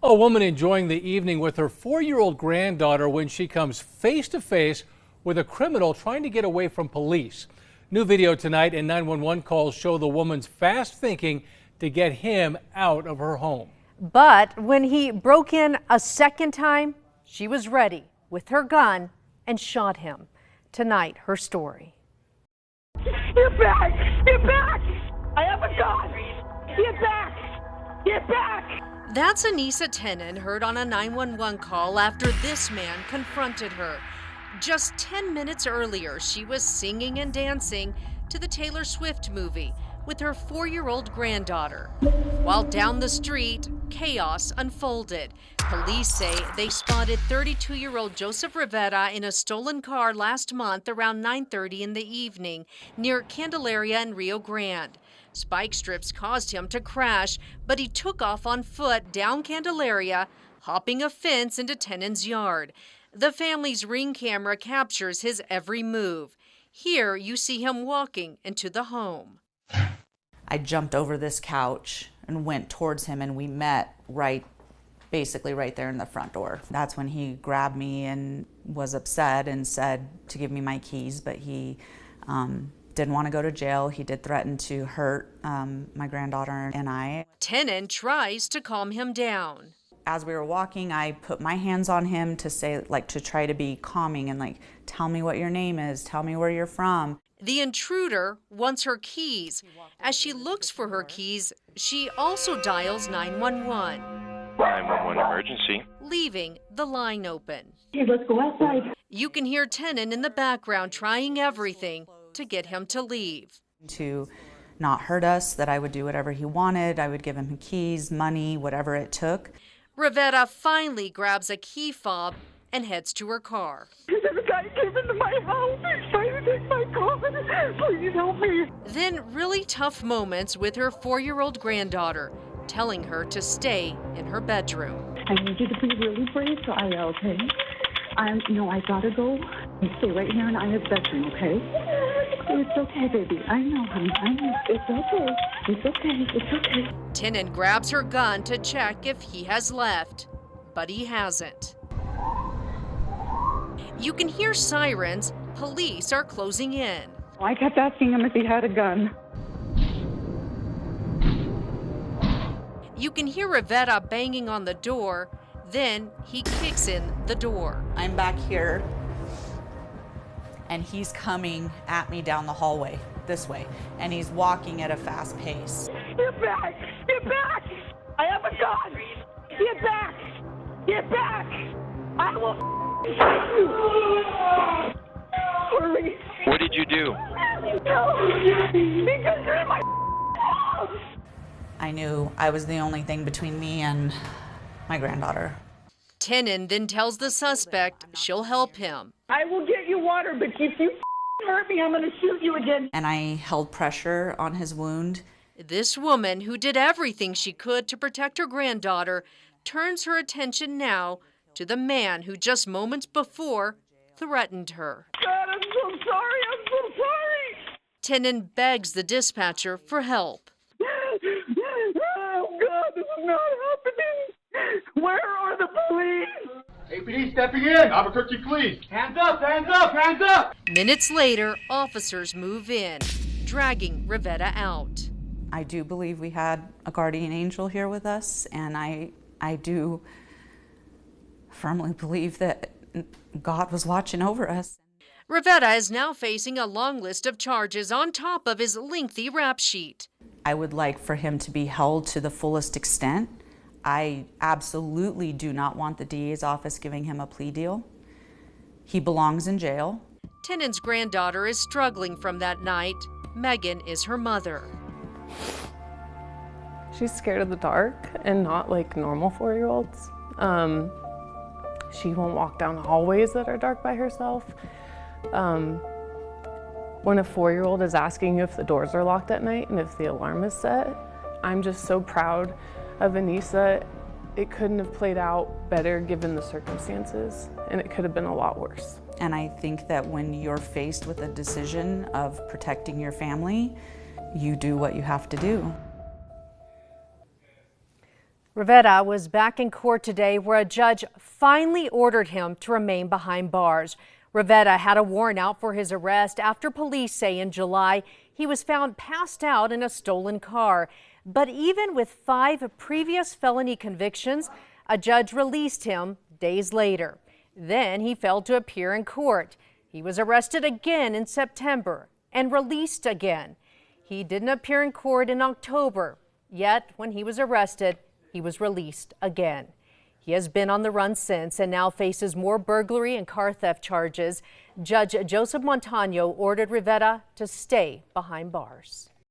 A woman enjoying the evening with her 4-year-old granddaughter when she comes face to face with a criminal trying to get away from police. New video tonight and 911 calls show the woman's fast thinking to get him out of her home. But when he broke in a second time, she was ready with her gun and shot him. Tonight, her story. Get back! Get back! I have a gun! Get back! Get back! That's Anissa Tenen heard on a 911 call after this man confronted her. Just 10 minutes earlier, she was singing and dancing to the Taylor Swift movie with her 4-year-old granddaughter. While down the street, chaos unfolded. Police say they spotted 32-year-old Joseph Rivera in a stolen car last month around 9:30 in the evening near Candelaria and Rio Grande. Spike strips caused him to crash, but he took off on foot down Candelaria, hopping a fence into Tenen's yard. The family's Ring camera captures his every move. Here you see him walking into the home. I jumped over this couch and went towards him, and we met basically right there in the front door. That's when he grabbed me and was upset and said to give me my keys, but he didn't want to go to jail. He did threaten to hurt my granddaughter and I. Tenen tries to calm him down. As we were walking, I put my hands on him to say, to try to be calming and tell me what your name is, tell me where you're from. The intruder wants her keys. As she looks for her keys, she also dials 911. 911 emergency. Leaving the line open. Hey, let's go outside. You can hear Tenen in the background trying everything to get him to leave. To not hurt us, that I would do whatever he wanted. I would give him keys, money, whatever it took. Rivera finally grabs a key fob and heads to her car. There's a guy came into my house. He's trying to take my car. Please help me. Then really tough moments with her 4-year-old granddaughter, telling her to stay in her bedroom. I need you to be really brave, Aya, okay? I gotta go. You stay right here in Aya's bedroom, okay? It's okay, baby. I know, honey. I know. It's okay. It's okay. It's okay. Tenen grabs her gun to check if he has left, but he hasn't. You can hear sirens. Police are closing in. I kept asking him if he had a gun. You can hear Rivera banging on the door. Then he kicks in the door. I'm back here, and he's coming at me down the hallway, this way, and he's walking at a fast pace. Get back! Get back! I have a gun! Get back! Get back! I will shoot you! Hurry! What did you do? Because you're in my house! I knew I was the only thing between me and my granddaughter. Tenen then tells the suspect she'll help him. I will get you water, but if you hurt me, I'm going to shoot you again. And I held pressure on his wound. This woman, who did everything she could to protect her granddaughter, turns her attention now to the man who just moments before threatened her. God, I'm so sorry. I'm so sorry. Tenen begs the dispatcher for help. Oh, God, this is not happening. Where are the police? APD stepping in. Albuquerque police. Hands up, hands up, hands up. Minutes later, officers move in, dragging Rivera out. I do believe we had a guardian angel here with us, and I do firmly believe that God was watching over us. Rivera is now facing a long list of charges on top of his lengthy rap sheet. I would like for him to be held to the fullest extent. I absolutely do not want the DA's office giving him a plea deal. He belongs in jail. Tenen's granddaughter is struggling from that night. Megan is her mother. She's scared of the dark and not like normal 4-year-olds. She won't walk down hallways that are dark by herself. When a 4-year-old is asking you if the doors are locked at night and if the alarm is set, I'm just so proud of Anissa. It couldn't have played out better given the circumstances, and it could have been a lot worse. And I think that when you're faced with a decision of protecting your family, you do what you have to do. Rivera was back in court today where a judge finally ordered him to remain behind bars. Rivera had a warrant out for his arrest after police say in July he was found passed out in a stolen car. But even with 5 previous felony convictions, a judge released him days later. Then he failed to appear in court. He was arrested again in September and released again. He didn't appear in court in October, yet when he was arrested, he was released again. He has been on the run since and now faces more burglary and car theft charges. Judge Joseph Montano ordered Rivera to stay behind bars.